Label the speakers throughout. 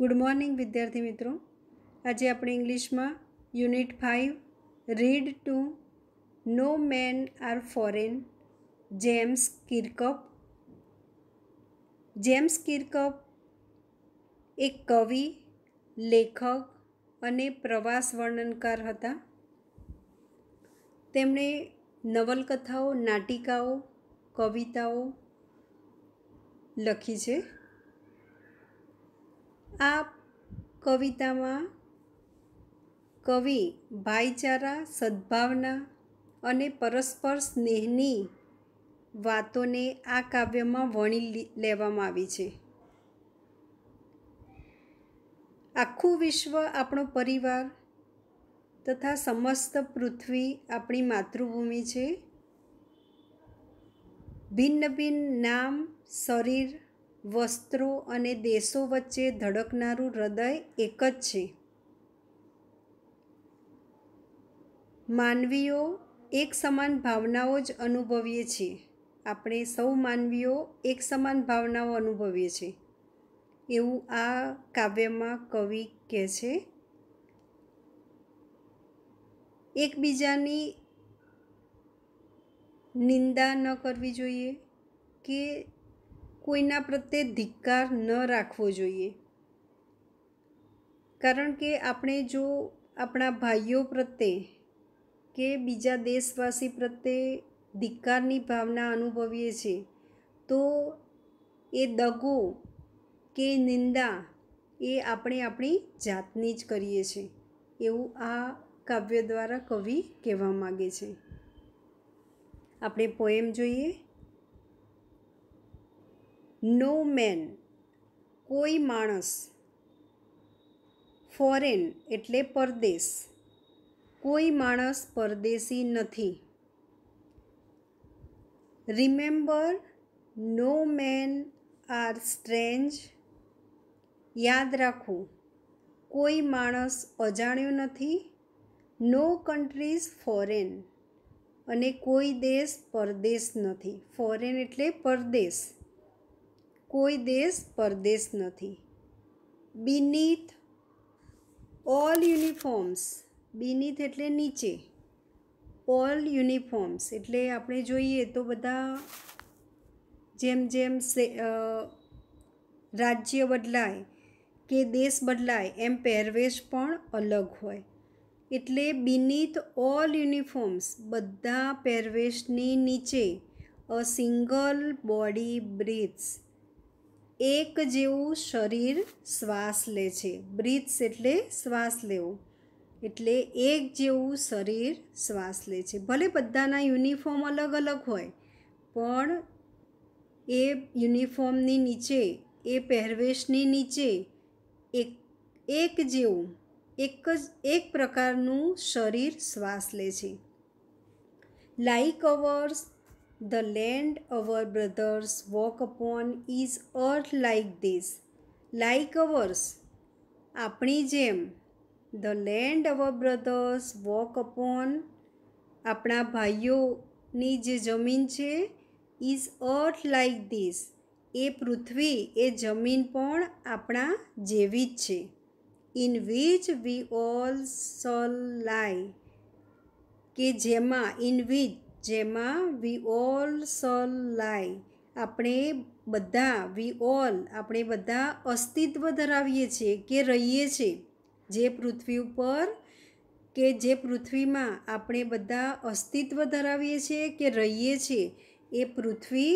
Speaker 1: Good morning વિદ્યાર્થી મિત્રો. આજે આપણે ઇંગ્લિશમાં unit 5 read two no main are foreign James Kirkup. James Kirkup એક કવિ, લેખક અને પ્રવાસ વર્ણનકાર હતા. તેમણે નવલકથાઓ, નાટિકાઓ, કવિતાઓ લખી છે. આ કવિતામાં કવિ ભાઈચારા, સદ્ભાવના અને પરસ્પર સ્નેહની વાતોને આ કાવ્યમાં વણી લેવામાં આવી છે. આખું વિશ્વ આપણો પરિવાર તથા સમસ્ત પૃથ્વી આપણી માતૃભૂમિ છે. ભિન્ન ભિન્ન નામ, શરીર, વસ્ત્રો અને દેશો વચ્ચે ધડકનારું હૃદય એક જ છે. માનવીઓ એક સમાન ભાવનાઓ જ અનુભવીએ છીએ. આપણે સૌ માનવીઓ એક સમાન ભાવનાઓ અનુભવીએ છીએ એવું આ કાવ્યમાં કવિ કહે છે. એકબીજાની નિંદા ન કરવી જોઈએ કે કોઈના પ્રત્યે ધિક્કાર ન રાખવો જોઈએ, કારણ કે આપણે જો આપણા ભાઈઓ પ્રત્યે કે બીજા દેશવાસી પ્રત્યે ધિક્કારની ભાવના અનુભવીએ છીએ તો એ દગો કે નિંદા એ આપણે આપણી જાતની જ કરીએ છીએ એવું આ કાવ્ય દ્વારા કવિ કહેવા માગે છે. આપણે પોએમ જોઈએ. નો મેન કોઈ માણસ, ફોરેન એટલે પરદેશ, કોઈ માણસ પરદેશી નથી. Remember no main R strange, યાદ રાખવું કોઈ માણસ અજાણ્યો નથી. નો કન્ટ્રીઝ ફોરેન અને કોઈ દેશ પરદેશ નથી. ફોરેન એટલે પરદેશ, કોઈ દેશ પરદેશ નથી. બીનીથ ઓલ યુનિફોર્મ્સ, બીનીથ એટલે નીચે, ઓલ યુનિફોર્મ્સ એટલે આપણે જોઈએ તો બધા જેમ જેમ રાજ્ય બદલાય કે દેશ બદલાય એમ પહેરવેશ પણ અલગ હોય. એટલે બીનીથ ઓલ યુનિફોર્મ્સ બધા પહેરવેશની નીચે અ સિંગલ બોડી બ્રીથ્સ, એક જેવું શરીર શ્વાસ લે છે. બ્રીથ્સ એટલે શ્વાસ લેવો, એટલે એક જેવું શરીર શ્વાસ લે છે. ભલે બધાના યુનિફોર્મ અલગ અલગ હોય પણ એ યુનિફોર્મની નીચે, એ પહેરવેશની નીચે એક જેવું એક પ્રકારનું શરીર શ્વાસ લે છે. Like ours the land our brothers walk upon is earth like this. Like ours આપણી જેમ, the land our brothers walk upon આપણા ભાઈઓની જે જમીન છે, ઇઝ અર્થ લાઇક ધીસ એ પૃથ્વી, એ જમીન પણ આપણા જેવી જ છે. In which we all shall lie, કે જેમાં, ઇન વિચ જેમાં, વી ઓલ શલ લાય આપણે બધા, વી ઓલ આપણે બધા અસ્તિત્વ ધરાવીએ છીએ કે રહીએ છીએ. જે પૃથ્વી ઉપર કે જે પૃથ્વીમાં આપણે બધા અસ્તિત્વ ધરાવીએ છીએ કે રહીએ છીએ એ પૃથ્વી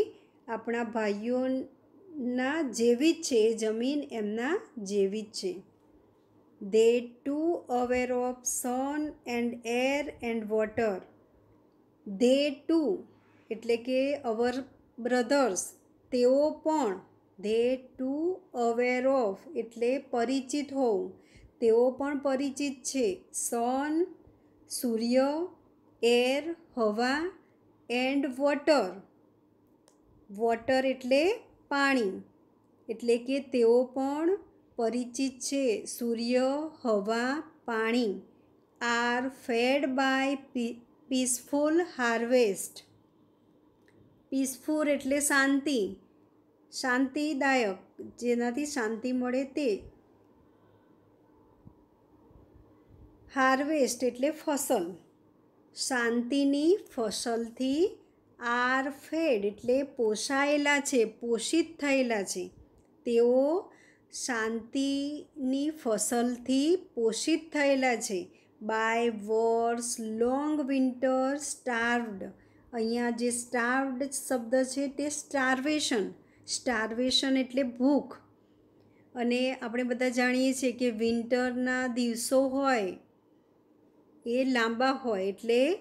Speaker 1: આપણા ભાઈઓના જેવી જ છે. એ જમીન એમના જેવી જ છે. They too aware of sun and air and water. They too એટલે કે our brothers તેઓ પણ, they too aware of એટલે પરિચિત હોવું, તેઓ પણ પરિચિત છે. sun સૂર્ય, air હવા, and water વોટર એટલે પાણી, એટલે કે તેઓ પણ પરિચિત છે. સૂર્ય, હવા, પાણી. Are fed by peaceful harvest. Peaceful એટલે શાંતિ, શાંતિદાયક, જેનાથી શાંતિ મળે તે. હાર્વેસ્ટ એટલે ફસલ. શાંતિની ફસલથી આર ફેડ એટલે પોષાયેલા છે, પોષિત થયેલા છે. તેઓ શાંતિની ફસલથી પોષિત થયેલા છે. By wars, long winter, starved. અહીંયા જે સ્ટાર્વડ શબ્દ છે તે સ્ટાર્વેશન. સ્ટાર્વેશન એટલે ભૂખ. અને આપણે બધા જાણીએ છીએ કે વિન્ટરના દિવસો હોય એ લાંબા હોય એટલે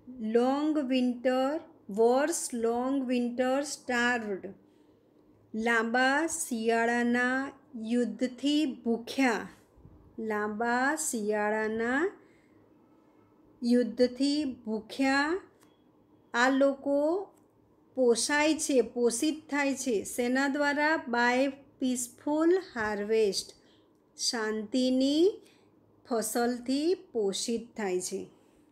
Speaker 1: long winter wars, long winter, starved. લાંબા શિયાળાના યુદ્ધથી ભૂખ્યા. લાંબા શિયાળાના યુદ્ધથી ભૂખ્યા આ લોકો પોષાય છે, પોષિત થાય છે. શેના દ્વારા? By peaceful harvest. શાંતિની ફસલથી પોષિત થાય છે.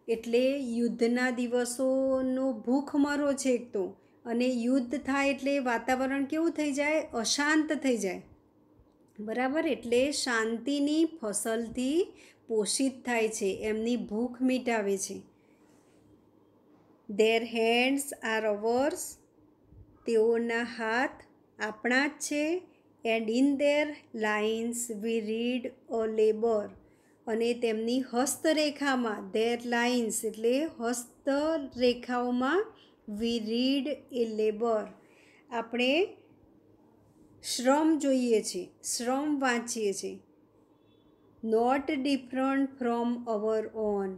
Speaker 1: એટલે યુદ્ધના દિવસોનો ભૂખમરો છે એક તો. અને યુદ્ધ થાય એટલે વાતાવરણ કેવું થઈ જાય? અશાંત થઈ જાય. બરાબર. એટલે શાંતિની ફસલથી પોષિત થાય છે, એમની ભૂખ મિટાવે છે. Their hands are ours. તેઓના હાથ આપણા જ છે. And in their lines we read a labour. અને તેમની હસ્તરેખામાં, ધેર લાઇન્સ એટલે હસ્તરેખાઓમાં, વી રીડ એ લેબર આપણે શ્રમ જોઈએ છીએ, શ્રમ વાંચીએ છીએ. Not different from our own.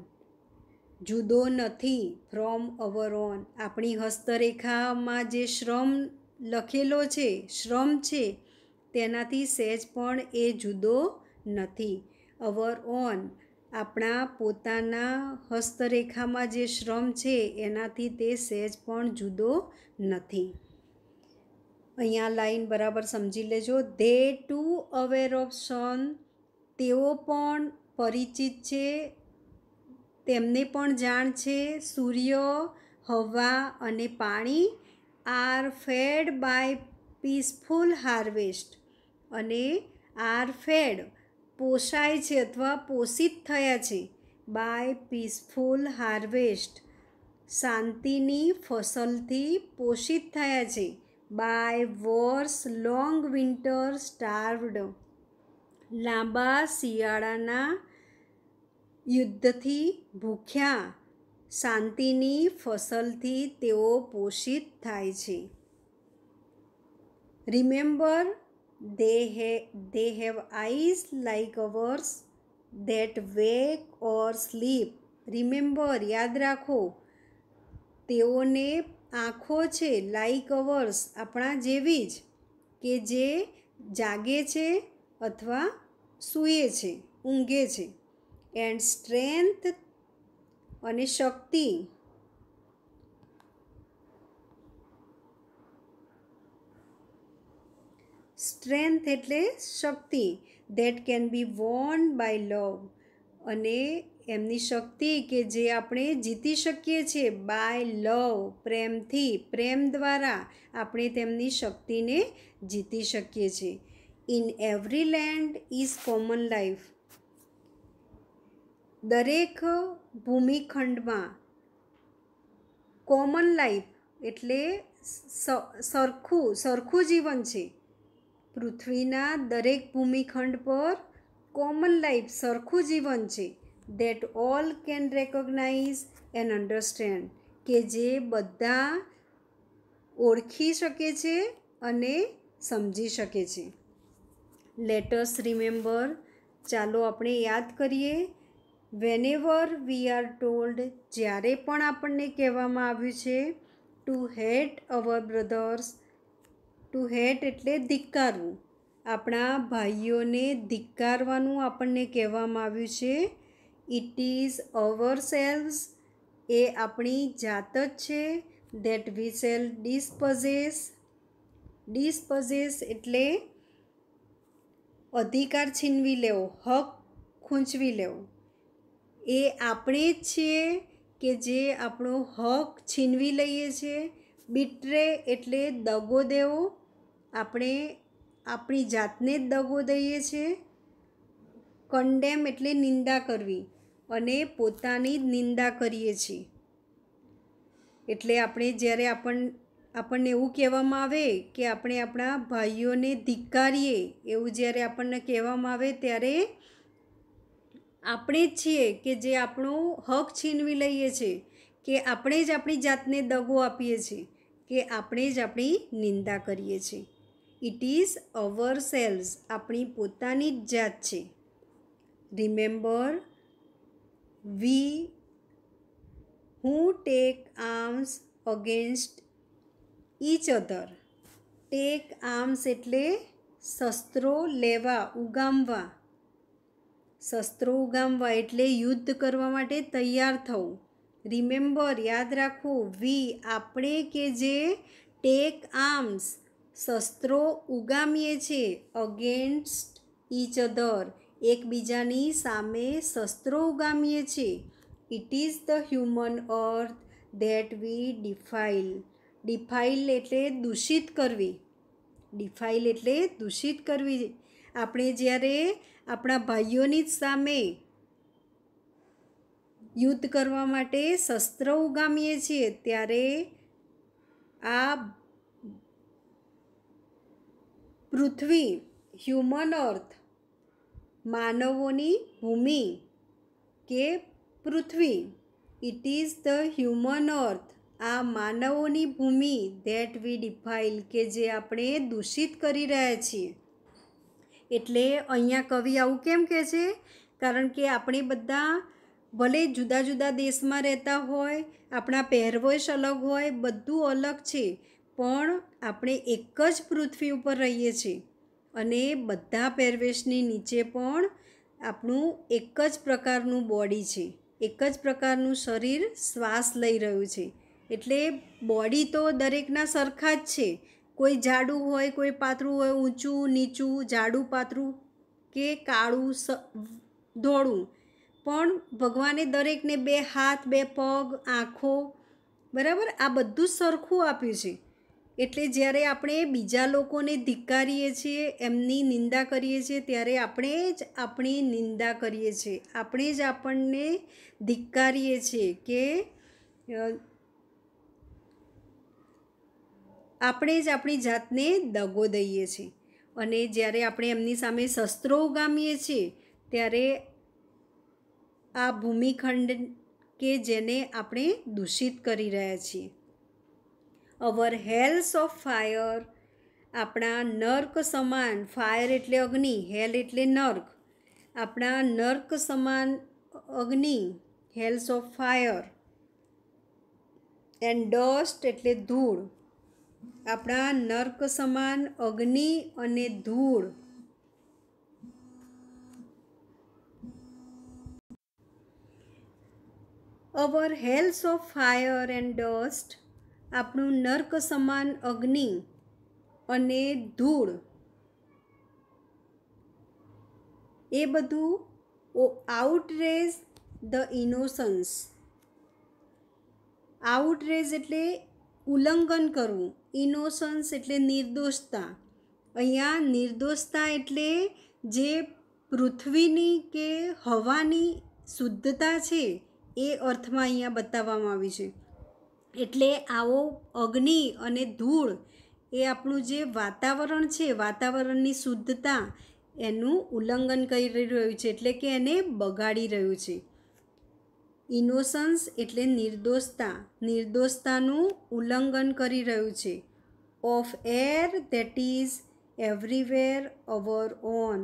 Speaker 1: જુદો નથી ફ્રોમ અવર ઓન. આપણી હસ્તરેખામાં જે શ્રમ લખેલો છે, શ્રમ છે, તેનાથી સહેજ પણ એ જુદો નથી. અવર ઓન આપણા પોતાના હસ્તરેખામાં જે શ્રમ છે એનાથી તે સહેજ પણ જુદો નથી. અહીંયા લાઈન બરાબર સમજી લેજો. ધે ટુ અવેર ઓફ સન. તેઓ પણ પરિચિત છે, તેમને પણ જાણ છે સૂર્ય, હવા અને પાણી. Are fed by peaceful harvest. અને આર ફેડ પોષાય છે અથવા પોષિત થયા છે. બાય પીસફુલ હાર્વેસ્ટ શાંતિની ફસલથી પોષિત થયા છે. By wars, long winter, starved લાંબા શિયાળાના યુદ્ધથી ભૂખ્યા. શાંતિની ફસલથી તેઓ પોષિત થાય છે. Remember they have eyes like ours that wake or sleep. Remember યાદ રાખો, તેઓને આંખો છે લાઈક અવર્સ આપણા જેવી જ, કે જે જાગે છે અથવા સૂએ છે, ઊંઘે છે. એન્ડ સ્ટ્રેન્થ અને શક્તિ. સ્ટ્રેન્થ એટલે શક્તિ. That can be won by love. અને એમની શક્તિ કે જે આપણે જીતી શકીએ છીએ બાય લવ, પ્રેમથી, પ્રેમ દ્વારા આપણે તેમની શક્તિને જીતી શકીએ છીએ. In every land is common life. દરેક ભૂમિખંડમાં કોમન લાઈફ એટલે સરખું જીવન છે. પૃથ્વીના દરેક ભૂમિખંડ પર કોમન લાઈફ સરખું જીવન છે. That all can recognise and understand. કે જે બધા ઓળખી શકે છે અને સમજી શકે છે. Let us remember. ચાલો આપણે યાદ કરીએ. વેનેવર વી આર ટોલ્ડ. જ્યારે પણ આપણને કહેવામાં આવ્યું છે ટુ હેટ અવર બ્રધર્સ. ટુ હેટ એટલે ધિક્કારવું. આપણા ભાઈઓને ધિક્કારવાનું આપણને કહેવામાં આવ્યું છે. It is our સેલ્વ્સ. એ આપણી જાત જ છે. That we shall ડિસ્પોઝેસ. ડિસ્પોઝેસ એટલે અધિકાર છીનવી લેવો, હક ખૂંચવી લેવો. એ આપણે જ છીએ કે જે આપણો હક છીનવી લઈએ છીએ. બિટ્રે એટલે દગો દેવો. આપણે આપણી જાતને જ દગો દઈએ છીએ. કન્ડેમ એટલે નિંદા કરવી. અને પોતાની જ નિંદા કરીએ છીએ. એટલે આપણે જ્યારે આપણને એવું કહેવામાં આવે કે આપણે આપણા ભાઈઓને ધિક્કારીએ, એવું જ્યારે આપણને કહેવામાં આવે ત્યારે આપણે જ છીએ કે જે આપણો હક છીનવી લઈએ છીએ, કે આપણે જ આપણી જાતને દગો આપીએ છીએ, કે આપણે જ આપણી નિંદા કરીએ છીએ. ઇટ ઇઝ અવર સેલ્સ, આપણી પોતાની જ જાત છે. Remember, we who take arms against each other. Take arms એટલે શસ્ત્રો લેવા, ઉગામવા. શસ્ત્રો ઉગામવા એટલે યુદ્ધ કરવા માટે તૈયાર થવું. રિમેમ્બર, યાદ રાખો, વી આપણે કે જે ટેક આર્મ્સ શસ્ત્રો ઉગામીએ છીએ, અગેન્સ્ટ ઈચ અધર એકબીજાની સામે શસ્ત્રો ઉગામીએ છીએ. It is the human earth that we defile. Defile એટલે દૂષિત કરવી. ડિફાઇલ એટલે દૂષિત કરવી. આપણે જ્યારે આપણા ભાઈઓની જ સામે યુદ્ધ કરવા માટે શસ્ત્ર ઉગામીએ છીએ ત્યારે આ પૃથ્વી, હ્યુમન અર્થ, માનવોની ભૂમિ કે પૃથ્વી, ઇટ ઇઝ ધ હ્યુમન અર્થ, આ માનવોની ભૂમિ ધેટ વી ડિફાઇલ કે જે આપણે દૂષિત કરી રહ્યા છીએ. એટલે અહીંયા કવિ આવું કેમ કહે છે? કારણ કે આપણે બધા ભલે જુદા જુદા દેશમાં રહેતા હોય, આપણા પહેરવેશ અલગ હોય, બધું અલગ છે, પણ આપણે એક જ પૃથ્વી ઉપર રહીએ છીએ અને બધા પહેરવેશની નીચે પણ આપણું એક જ પ્રકારનું બોડી છે, એક જ પ્રકારનું શરીર શ્વાસ લઈ રહ્યું છે. એટલે બોડી તો દરેકના સરખા જ છે. કોઈ જાડું હોય, કોઈ પાતળું હોય, ઊંચું નીચું, જાડું પાતળું કે કાળું ધોળું, પણ ભગવાને દરેકને 2 હાથ, 2 પગ, આંખો, બરાબર, આ બધું સરખું આપ્યું છે. એટલે જ્યારે આપણે બીજા લોકોને ધિક્કારીએ છીએ, એમની નિંદા કરીએ છીએ, ત્યારે આપણે જ આપણી નિંદા કરીએ છીએ, આપણે જ આપણને ધિક્કારીએ છીએ, કે આપણે જ આપણી જાતને દગો દઈએ છીએ. અને જ્યારે આપણે એમની સામે શસ્ત્રો ઉગામીએ છીએ ત્યારે આ ભૂમિખંડ કે જેને આપણે દૂષિત કરી રહ્યા છીએ. અવર હેલ્સ ઓફ ફાયર, આપણા નર્ક સમાન, ફાયર એટલે અગ્નિ, હેલ એટલે નર્ક, આપણા નર્ક સમાન અગ્નિ, હેલ્સ ઓફ ફાયર, એન્ડ ડસ્ટ એટલે ધૂળ, આપણા નર્ક સમાન અગ્નિ અને ધૂળ. અવર હેલ્સ ઓફ ફાયર એન્ડ ડસ્ટ, આપણું નર્ક સમાન અગ્નિ અને ધૂળ, એ બધું આઉટરેજ ધ ઇનોસન્સ. આઉટરેજ એટલે ઉલ્લંઘન કરવું, ઇનોસન્સ એટલે નિર્દોષતા. અહીંયા નિર્દોષતા એટલે જે પૃથ્વીની કે હવાની શુદ્ધતા છે એ અર્થમાં અહીંયા બતાવવામાં આવી છે. એટલે આવો અગ્નિ અને ધૂળ એ આપણું જે વાતાવરણ છે, વાતાવરણની શુદ્ધતા, એનું ઉલ્લંઘન કરી રહ્યું છે, એટલે કે એને બગાડી રહ્યું છે. ઇનોસન્સ એટલે નિર્દોષતા, નિર્દોષતાનું ઉલ્લંઘન કરી રહ્યું છે. Of air that is everywhere hour on,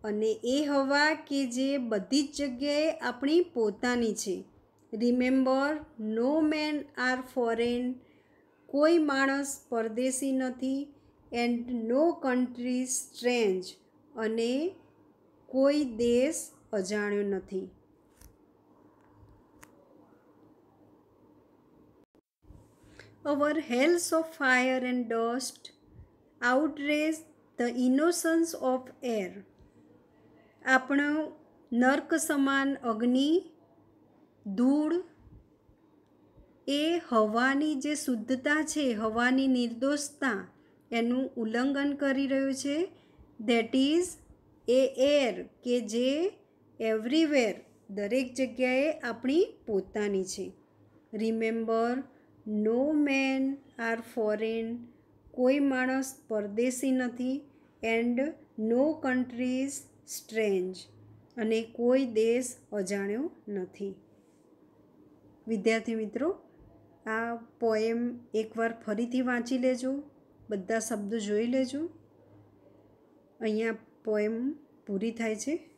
Speaker 1: અને એ હવા કે જે બધી જ જગ્યાએ આપણી પોતાની છે. Remember, no main are foreign, કોઈ માણસ પરદેશી નથી, એન્ડ નો કન્ટ્રી સ્ટ્રેન્જ, અને કોઈ દેશ અજાણ્યો નથી. Our hells of fire and dust outrage the innocence of air. આપણો નર્ક સમાન અગ્નિ, ધૂળ, એ હવાની જે શુદ્ધતા છે, હવાની નિર્દોષતા, એનું ઉલ્લંઘન કરી રહ્યું છે. ધેટ ઇઝ એ એર કે જે એવરીવેર દરેક જગ્યાએ આપણી પોતાની છે. Remember, no main are foreign, કોઈ માણસ પરદેશી નથી. And no country is strange, અને કોઈ દેશ અજાણ્યો નથી. વિદ્યાર્થી મિત્રો, આ પોએમ એકવાર ફરીથી વાંચી લેજો, બધા શબ્દો જોઈ લેજો. અહીંયા પોએમ પૂરી થાય છે.